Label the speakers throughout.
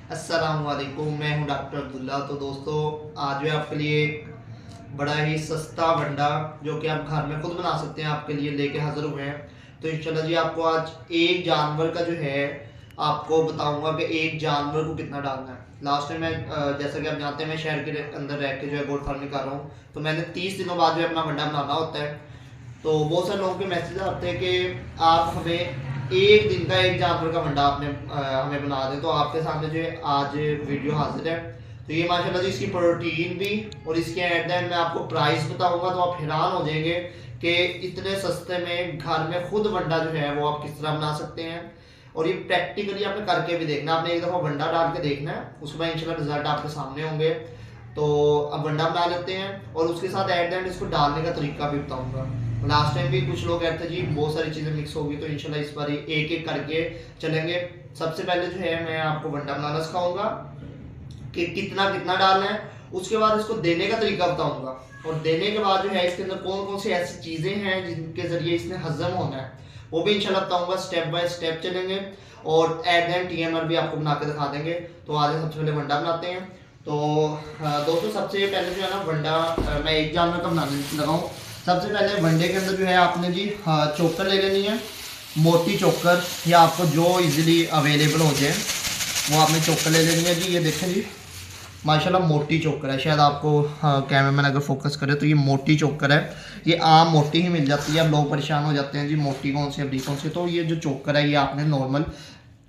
Speaker 1: अस्सलामुअलैकुम, मैं हूं डॉक्टर अब्दुल्ला। तो दोस्तों, आज मैं आपके लिए एक बड़ा ही सस्ता वंडा जो कि आप घर में खुद बना सकते हैं आपके लिए लेके हाजिर हुए हैं। तो इंशाल्लाह जी आपको आज एक जानवर का जो है आपको बताऊंगा कि एक जानवर को कितना डालना है। लास्ट में मैं जैसा कि आप जानते हैं मैं शहर के अंदर रह के जो है गोट फार्मिंग कर रहा हूँ, तो मैंने 30 दिनों बाद जो है अपना वंडा बनाना होता है। तो बहुत सारे लोगों के मैसेज आते हैं कि आप हमें एक दिन का एक जानवर का वंडा आपने हमें बना दें। तो आपके सामने जो है आज वीडियो हाजिर है। तो ये माशाल्लाह जी इसकी प्रोटीन भी और इसके एट द एंड मैं आपको प्राइस बताऊंगा, तो आप हैरान हो जाएंगे कि इतने सस्ते में घर में खुद वंडा जो है वो आप किस तरह बना सकते हैं। और ये प्रैक्टिकली आपने करके भी देखना, आपने एक दफ़ा वंडा डाल के देखना है, उसके बाद इंशाल्लाह रिजल्ट आपके सामने होंगे। तो अब वंडा बना लेते हैं और उसके साथ एट द एंड इसको डालने का तरीका भी बताऊंगा। लास्ट टाइम भी कुछ लोग कहते थे जी बहुत सारी चीज़ें मिक्स होगी, तो इंशाल्लाह इस बार एक एक करके चलेंगे। सबसे पहले जो है मैं आपको वंडा बनाना सिखाऊंगा कि कितना कितना डालना है, उसके बाद इसको देने का तरीका बताऊंगा, और देने के बाद जो है इसके अंदर कौन कौन सी ऐसी चीज़ें हैं जिनके ज़रिए इसने हजम होना है वो भी इंशाल्लाह बताऊंगा। स्टेप बाय स्टेप चलेंगे और एट द एंड टीएमआर भी आपको बना के दिखा देंगे। तो आज सबसे पहले वंडा बनाते हैं। तो दोस्तों, सबसे पहले जो है ना वंडा मैं एक जानवर का बनाने लगा हूँ। सबसे पहले वनडे के अंदर जो है आपने जी चोकर ले लेनी है, मोटी चोकर, या आपको जो इजीली अवेलेबल हो जाए वो आपने चोकर ले लेनी है जी। ये देखें जी माशाल्लाह मोटी चोकर है, शायद आपको कैमरामैन अगर फोकस करे तो ये मोटी चोकर है। ये आम मोटी ही मिल जाती है, अब लोग परेशान हो जाते हैं जी मोटी कौन सी बड़ी कौन सी। तो ये जो चोकर है ये आपने नॉर्मल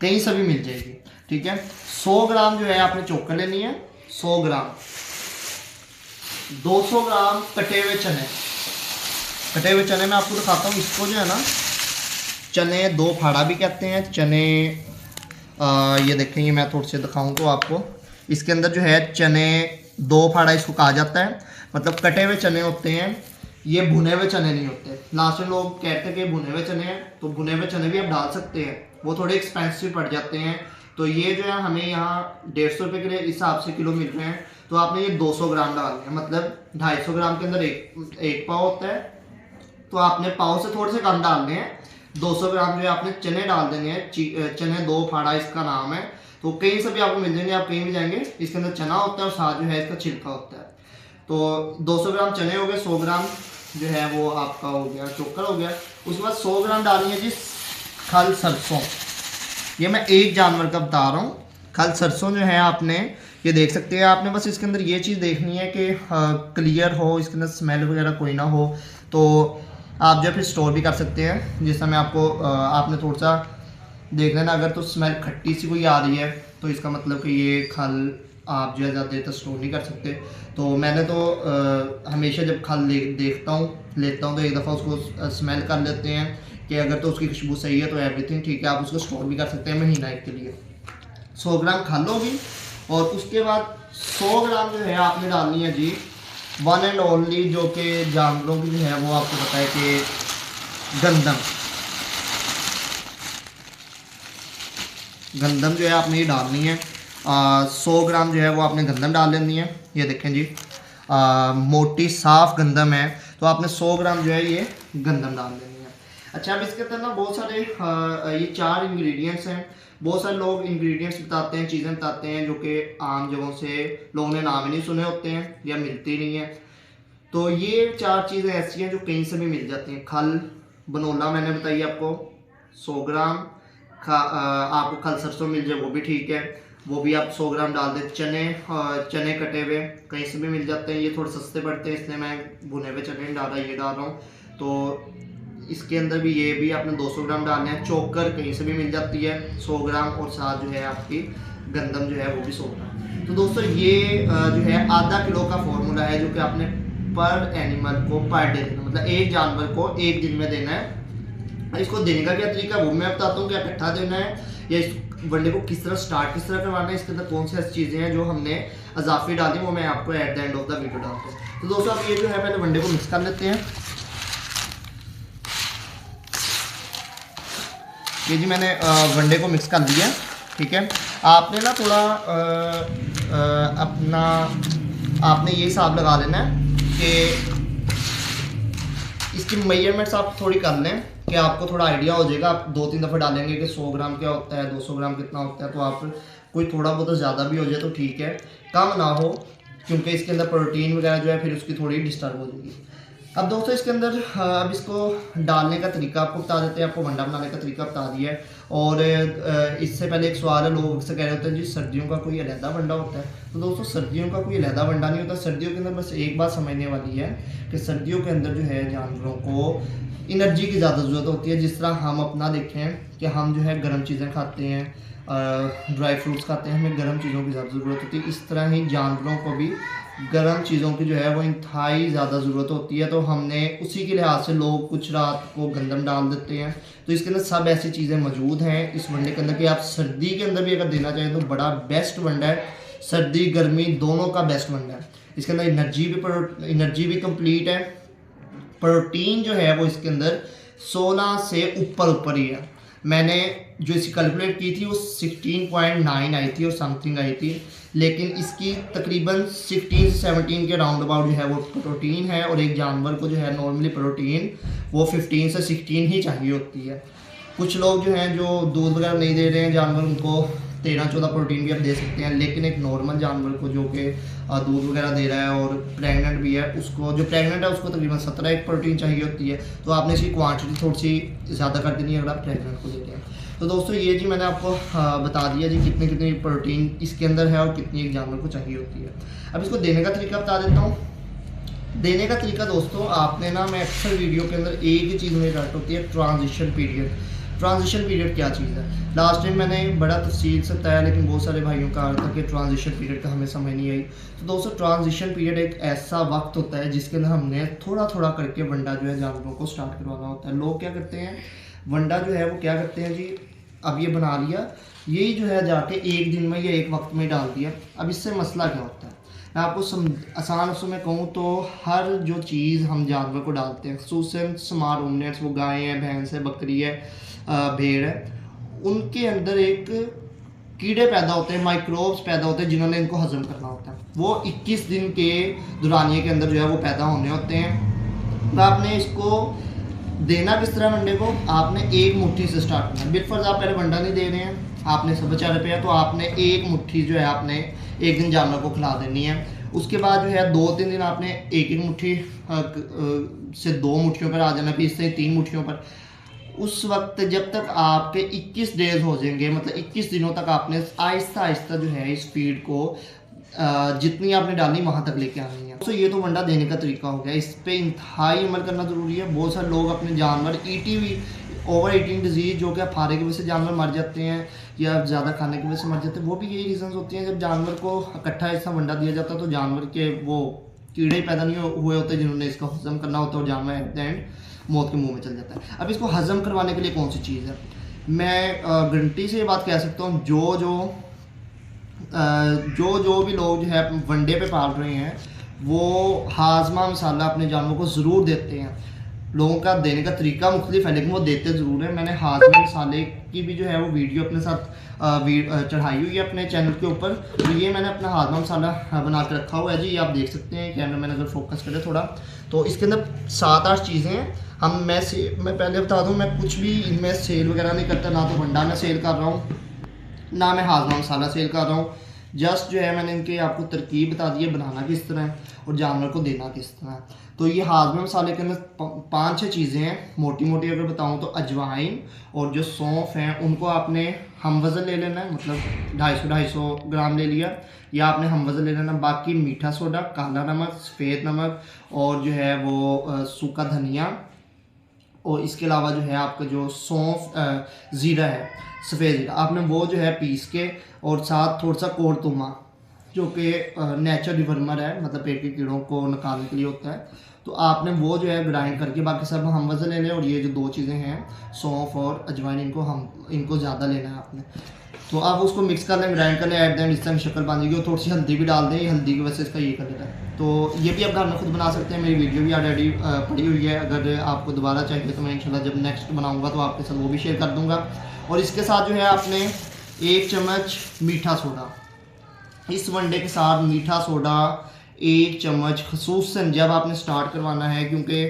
Speaker 1: कहीं से भी मिल जाएगी, ठीक है। 100 ग्राम जो है आपने चोकर लेनी है, 100 ग्राम। 200 ग्राम कटे हुए चने, कटे हुए चने मैं आपको दिखाता हूँ। इसको जो है ना चने दो फाड़ा भी कहते हैं चने। ये देखें, ये मैं थोड़े से दिखाऊँ तो आपको, इसके अंदर जो है चने दो फाड़ा इसको कहा जाता है, मतलब कटे हुए चने होते हैं, ये भुने हुए चने नहीं होते। लास्ट में लोग कहते हैं कि भुने हुए चने हैं, तो भुने हुए चने भी आप डाल सकते हैं, वो थोड़े एक्सपेंसिव पड़ जाते हैं। तो ये जो है हमें यहाँ 150 रुपये के हिसाब से किलो मिल रहे हैं। तो आपने ये 200 ग्राम डालने हैं, मतलब 250 ग्राम के अंदर एक पाव होता है, तो आपने पाव से थोड़े से कम डालने हैं। 200 ग्राम जो है आपने चने डाल देंगे हैं। चने दो फाड़ा इसका नाम है, तो कहीं से भी आपको मिल जाएंगे, आप कहीं भी जाएंगे इसके अंदर चना होता है और साथ जो है इसका छिलका होता है। तो 200 ग्राम चने हो गए, 100 ग्राम जो है वो आपका हो गया चोकर हो गया। उसके बाद 100 ग्राम डालनी है जी खल सरसों। ये मैं एक जानवर का बता रहा हूँ। खल सरसों जो है आपने ये देख सकते हैं, आपने बस इसके अंदर ये चीज़ देखनी है कि क्लियर हो, इसके अंदर स्मेल वगैरह कोई ना हो। तो आप जो फिर स्टोर भी कर सकते हैं। जिस समय आपको आपने थोड़ा सा देख लेना, अगर तो स्मेल खट्टी सी कोई आ रही है तो इसका मतलब कि ये खल आप जो है ज़्यादा देर तक स्टोर नहीं कर सकते। तो मैंने तो हमेशा जब खल देखता हूँ लेता हूँ तो एक दफ़ा उसको स्मेल कर लेते हैं कि अगर तो उसकी खुशबू सही है तो एवरीथिंग ठीक है, आप उसको स्टोर भी कर सकते हैं महीना एक के लिए। 100 ग्राम खल होगी, और उसके बाद 100 ग्राम जो है आपने डालनी है जी वन एंड ओनली, जो कि जानवरों की जो है वो आपको पता है कि गंदम। गंदम जो है आपने ये डालनी है। 100 ग्राम जो है वो आपने गंदम डाल लेनी है। ये देखें जी मोटी साफ गंदम है, तो आपने 100 ग्राम जो है ये गंदम डाल लेनी है। अच्छा, अब इसके अंदर ना बहुत सारे ये 4 इंग्रेडिएंट्स हैं। बहुत सारे लोग इंग्रेडिएंट्स बताते हैं, चीज़ें बताते हैं जो कि आम जगहों से लोगों ने नाम ही नहीं सुने होते हैं या मिलती नहीं है। तो ये 4 चीज़ें ऐसी हैं जो कहीं से भी मिल जाती हैं। खल बनोला मैंने बताई आपको 100 ग्राम, आपको खल सरसों मिल जाए वो भी ठीक है, वो भी आप 100 ग्राम डाल दें। चने कटे हुए कहीं से भी मिल जाते हैं, ये थोड़े सस्ते पड़ते हैं इसलिए मैं भुने हुए चने नहीं डाल रहा, ये डाल रहा हूँ। तो इसके अंदर भी ये भी आपने 200 ग्राम डालना है। चोकर कहीं से भी मिल जाती है 100 ग्राम, और साथ जो है आपकी गंदम जो है वो भी 100 ग्राम। तो दोस्तों ये जो है आधा किलो का फॉर्मूला है जो कि आपने पर एनिमल को पर डे देना, मतलब एक जानवर को एक दिन में देना है। इसको देने का क्या तरीका वो मैं बताता हूँ, क्या इकट्ठा देना है या इस वनडे को किस तरह स्टार्ट किस तरह करवाना है, इसके अंदर कौन सी ऐसी चीज़ें हैं जो हमने अजाफी डाली वो मैं आपको at the end of the video डालता हूँ। तो दोस्तों अब ये जो है पहले वनडे को मिक्स कर लेते हैं। ये जी मैंने वनडे को मिक्स कर लिया, ठीक है। आपने ना थोड़ा अपना आपने ये हिसाब लगा लेना है कि इसकी मेजरमेंट्स आप थोड़ी कर लें कि आपको थोड़ा आइडिया हो जाएगा। आप 2-3 दफ़े डालेंगे कि 100 ग्राम क्या होता है, 200 ग्राम कितना होता है, तो आप कोई थोड़ा बहुत ज़्यादा भी हो जाए तो ठीक है, कम ना हो, क्योंकि इसके अंदर प्रोटीन वगैरह जो है फिर उसकी थोड़ी डिस्टर्ब हो जाएगी। अब दोस्तों इसके अंदर अब इसको डालने का तरीका आपको बता देते हैं, आपको वंडा बनाने का तरीका बता दिया है। और इससे पहले एक सवाल है, लोग से कह रहे होते हैं जी सर्दियों का कोई अलहदा वंडा होता है। तो दोस्तों सर्दियों का कोई अलहदा वंडा नहीं होता। सर्दियों के अंदर बस एक बात समझने वाली है कि सर्दियों के अंदर जो है जानवरों को एनर्जी की ज़्यादा ज़रूरत होती है। जिस तरह हम अपना देखें कि हम जो है गर्म चीज़ें खाते हैं, ड्राई फ्रूट्स खाते हैं, हमें गर्म चीज़ों की ज़्यादा ज़रूरत होती है। इस तरह ही जानवरों को भी गर्म चीज़ों की जो है वो इंतहाई ज़्यादा ज़रूरत होती है। तो हमने उसी के लिहाज से लोग कुछ रात को गंदम डाल देते हैं। तो इसके अंदर सब ऐसी चीज़ें मौजूद हैं इस वनडे के अंदर कि आप सर्दी के अंदर भी अगर देना चाहें तो बड़ा बेस्ट वनडा है। सर्दी गर्मी दोनों का बेस्ट वनडा है। इसके अंदर एनर्जी भी कंप्लीट है। प्रोटीन जो है वो इसके अंदर 16 से ऊपर ही है। मैंने जो इसकी कैलकुलेट की थी वो 16.9 आई थी और समथिंग आई थी, लेकिन इसकी तकरीबन 16 से 17 के राउंड अबाउट जो है वो प्रोटीन है। और एक जानवर को जो है नॉर्मली प्रोटीन वो 15 से 16 ही चाहिए होती है। कुछ लोग जो हैं जो दूध वगैरह नहीं दे रहे हैं जानवर, उनको 13-14 प्रोटीन भी आप दे सकते हैं। लेकिन एक नॉर्मल जानवर को जो कि दूध वगैरह दे रहा है और प्रेग्नेंट भी है, उसको जो प्रेग्नेंट है उसको तकरीबन 17 एक प्रोटीन चाहिए होती है। तो आपने इसकी क्वांटिटी थोड़ी सी ज़्यादा कर देनी है अगर आप प्रेग्नेंट को देते हैं। तो दोस्तों ये जी मैंने आपको बता दिया जी कितनी कितनी प्रोटीन इसके अंदर है और कितनी एक जानवर को चाहिए होती है। अब इसको देने का तरीका बता देता हूँ। देने का तरीका दोस्तों आपने ना, मैं अक्सर वीडियो के अंदर एक ही चीज़ में डालती होती है, ट्रांजिशन पीरियड। ट्रांजिशन पीरियड क्या चीज़ है? लास्ट टाइम मैंने बड़ा तफसील से बताया, लेकिन बहुत सारे भाइयों का अर्थ था कि ट्रांजिशन पीरियड का हमें समझ नहीं आई। तो दोस्तों ट्रांजिशन पीरियड एक ऐसा वक्त होता है जिसके अंदर हमने थोड़ा थोड़ा करके वंडा जो है जानवरों को स्टार्ट करवाना होता है। लोग क्या करते हैं, वंडा जो है वो क्या करते हैं जी, अब ये बना लिया, यही जो है जाके एक दिन में या एक वक्त में डाल दिया। अब इससे मसला क्या होता है, मैं आपको आसान लफ्ज़ों में कहूँ तो हर जो चीज़ हम जानवर को डालते हैं, खसूसन स्मॉल रूमिनेंट्स, वो गाय है, भैंस है, बकरी है, भेड़ है, उनके अंदर एक कीड़े पैदा होते हैं, माइक्रोब्स पैदा होते हैं जिन्होंने इनको हजम करना होता है। वो 21 दिन के दौरानिए के अंदर जो है वो पैदा होने होते हैं। तो आपने इसको देना किस तरह वंडे को, आपने एक मुट्ठी से स्टार्ट करना। बिलफर्ज आप पहले वंडा नहीं दे रहे हैं, आपने सब बेचारे पे है, तो आपने एक मुट्ठी जो है आपने एक दिन जानवर को खिला देनी है। उसके बाद जो है 2-3 दिन आपने एक मुट्ठी से 2 मुट्ठियों पर आ जाना, फिर इससे 3 मुट्ठियों पर। उस वक्त जब तक आपके 21 डेज हो जाएंगे, मतलब 21 दिनों तक आपने आहिस्ता आहिस्ता जो है इस फीड को जितनी आपने डालनी वहाँ तक लेके आनी है। तो ये तो वंडा देने का तरीका हो गया। इस पे इंतहाई अमल करना ज़रूरी है। बहुत सारे लोग अपने जानवर ओवर ईटिंग डिजीज़, जो कि फारे की वजह से जानवर मर जाते हैं या ज़्यादा खाने की वजह से मर जाते हैं, वो भी यही रीज़न होती हैं। जब जानवर को इकट्ठा ऐसा वंडा दिया जाता है तो जानवर के वो कीड़े पैदा नहीं हुए होते जिन्होंने इसका हजम करना होता है, और जानवर एट द एंड मौत के मुंह में चल जाता है। अब इसको हजम करवाने के लिए कौन सी चीज़ है, मैं गारंटी से ये बात कह सकता हूँ, जो भी लोग जो है वनडे पे पाल रहे हैं वो हाजमा मसाला अपने जानवरों को ज़रूर देते हैं। लोगों का देने का तरीका मुख्तलिफ है लेकिन वो देते ज़रूर है। मैंने हाजमा मसाले की भी जो है वो वीडियो अपने साथ चढ़ाई हुई है अपने चैनल के ऊपर। तो ये मैंने अपना हाजमा मसाला बना के रखा हुआ है जी, ये आप देख सकते हैं। कैमरा मैंने अगर फोकस करें थोड़ा, तो इसके अंदर 7-8 चीज़ें हैं। मैं पहले बता दूं, मैं कुछ भी इनमें सेल वगैरह नहीं करता, ना तो भंडा मैं सेल कर रहा हूँ, ना मैं हाजमा मसाला सेल कर रहा हूँ। जस्ट जो है मैंने इनके आपको तरकीब बता दी है, बनाना किस तरह है और जानवर को देना किस तरह है। तो ये हाजमा मसाले के अंदर 5-6 चीज़ें हैं। मोटी मोटी अगर बताऊँ तो अजवाइन और जो सौंफ हैं उनको आपने हम वज़न ले लेना है, मतलब 250 ग्राम ले लिया, या आपने हम वज़न ले लेना। बाकी मीठा सोडा, काला नमक, सफ़ेद नमक और जो है वो सूखा धनिया, और इसके अलावा जो है आपका जो सौंफ ज़ीरा है, सफ़ेद ज़ीरा, आपने वो जो है पीस के, और साथ थोड़ा सा कोरतुमा जो कि नेचर डिवर्मर है, मतलब पेट के कीड़ों को निकालने के लिए होता है, तो आपने वो जो है ग्राइंड करके बाकी सब हम वज़न ले लें। और ये जो 2 चीज़ें हैं सौंफ और अजवाइन, इनको ज़्यादा लेना है आपने। तो आप उसको मिक्स कर लें, ग्राइंड कर लें, एट द एंड इस तरह शक्ल बन जाएगी। और थोड़ी सी हल्दी भी डाल दें, हल्दी की वजह से इसका ये कलर है। तो ये भी आप घर में खुद बना सकते हैं। मेरी वीडियो भी ऑलरेडी पड़ी हुई है, अगर आपको दोबारा चाहिए तो मैं इंशाल्लाह जब नेक्स्ट बनाऊंगा तो आपके साथ वो भी शेयर कर दूंगा। और इसके साथ जो है आपने 1 चम्मच मीठा सोडा, इस वनडे के साथ मीठा सोडा 1 चम्मच, खसूसन जब आपने स्टार्ट करवाना है, क्योंकि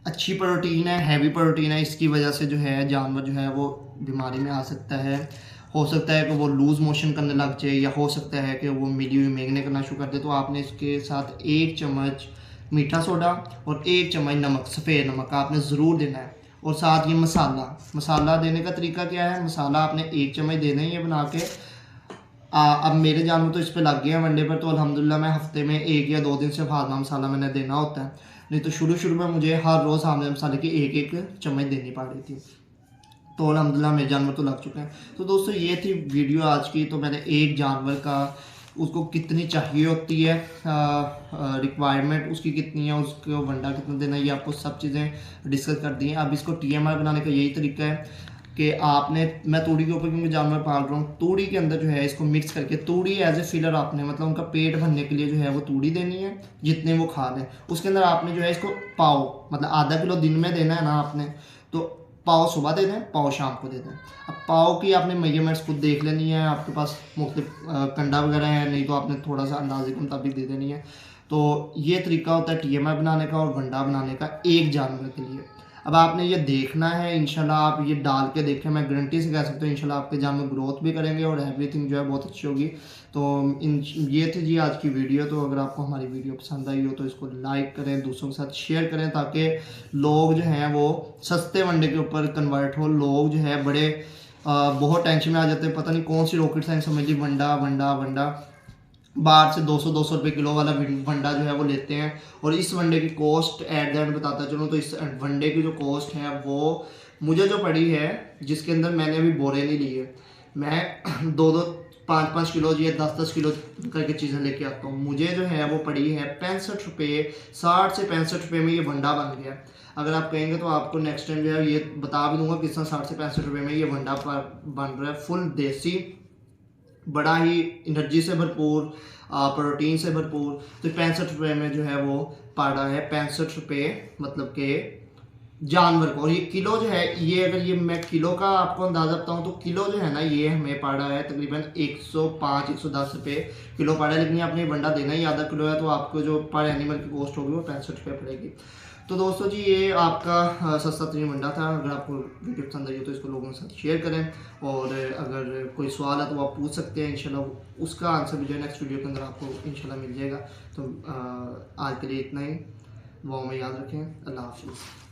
Speaker 1: अच्छी प्रोटीन है, हैवी प्रोटीन है, इसकी वजह से जो है जानवर जो है वो बीमारी में आ सकता है। हो सकता है कि वो लूज़ मोशन करने लग जाए, या हो सकता है कि वो मिली हुई मेंगने करना शुरू कर दे। तो आपने इसके साथ 1 चम्मच मीठा सोडा और 1 चम्मच नमक, सफ़ेद नमक आपने ज़रूर देना है। और साथ ये मसाला देने का तरीका क्या है, मसाला आपने 1 चम्मच देना ही है बना के। अब मेरे जानवर तो इस पे लग गए हैं वनडे पर, तो अल्हम्दुलिल्लाह मैं हफ्ते में 1 या 2 दिन से हाजमा मसाला मैंने देना होता है, नहीं तो शुरू में मुझे हर रोज़ हाजमा मसाले की 1-1 चम्मच देनी पड़ रही थी। तो अल्हम्दुलिल्लाह मेरे जानवर तो लग चुके हैं। तो दोस्तों ये थी वीडियो आज की। तो मैंने एक जानवर का उसको कितनी चाहिए होती है, रिक्वायरमेंट उसकी कितनी है, उसको वंडा कितना देना है, ये आपको सब चीज़ें डिस्कस कर दी हैं। अब इसको TMI बनाने का यही तरीका है कि आपने, मैं तूड़ी के ऊपर क्योंकि जानवर पाल रहा हूँ, तूड़ी के अंदर जो है इसको मिक्स करके, तूड़ी एज ए फिलर आपने, मतलब उनका पेट भरने के लिए जो है वो तूड़ी देनी है जितने वो खा लें। उसके अंदर आपने जो है इसको पाव, मतलब आधा किलो दिन में देना है ना आपने, तो पाव सुबह दे दें, पाव शाम को दे दें। अब पाव की आपने मेजरमेंट्स खुद देख लेनी है, आपके पास मुख्तलिफ कंडा वगैरह है, नहीं तो आपने थोड़ा सा अंदाजे के मुताबिक दे देनी है। तो ये तरीका होता है TMI बनाने का और वंडा बनाने का एक जानवर के लिए। अब आपने ये देखना है, इंशाल्लाह आप ये डाल के देखें, मैं गारंटी से कह सकता हूँ इंशाल्लाह आपके जानवर ग्रोथ भी करेंगे और एवरीथिंग जो है बहुत अच्छी होगी। तो ये थी जी आज की वीडियो। तो अगर आपको हमारी वीडियो पसंद आई हो तो इसको लाइक करें, दूसरों के साथ शेयर करें, ताकि लोग जो हैं वो सस्ते वनडे के ऊपर कन्वर्ट हो। लोग जो है बड़े बहुत टेंशन में आ जाते हैं, पता नहीं कौन सी रॉकेट साइंस समझ ली, वंडा वंडा वंडा, बाहर से 200 रुपये किलो वाला वंडा जो है वो लेते हैं। और इस वनडे की कॉस्ट एट द एंड बताता चलूँ तो इस वनडे की जो कॉस्ट है वो मुझे जो पड़ी है, जिसके अंदर मैंने अभी बोरे नहीं लिए, मैं 2-2 5-5 किलो या 10-10 किलो करके चीज़ें लेके आता हूँ, मुझे जो है वो पड़ी है 65 रुपये, 60 से 65 रुपये में ये वंडा बन गया। अगर आप कहेंगे तो आपको नेक्स्ट टाइम जो है ये बता भी दूंगा किस तरह 60 से 65 रुपये में ये वंडा बन रहा है, फुल देसी, बड़ा ही एनर्जी से भरपूर, प्रोटीन से भरपूर। तो 65 रुपये में जो है वो पड़ा है, 65 रुपये मतलब के जानवर को। और ये किलो जो है, ये अगर ये मैं किलो का आपको अंदाज़ा बताऊँ तो किलो जो है ना, ये हमें पड़ा है तकरीबन 105-110 रुपये किलो पड़ा है। लेकिन ये आपने वंडा देना ही आधा किलो है, तो आपको जो पर एनिमल की कॉस्ट होगी वो 65 रुपये पड़ेगी। तो दोस्तों जी ये आपका सस्ता तरीन वंडा था। अगर आपको वीडियो पसंद आई हो तो इसको लोगों के साथ शेयर करें, और अगर कोई सवाल है तो आप पूछ सकते हैं, इंशाल्लाह उसका आंसर भी जो है नेक्स्ट वीडियो के अंदर आपको इंशाल्लाह मिल जाएगा। तो आज के लिए इतना ही, वो में याद रखें। अल्लाह हाफिज़।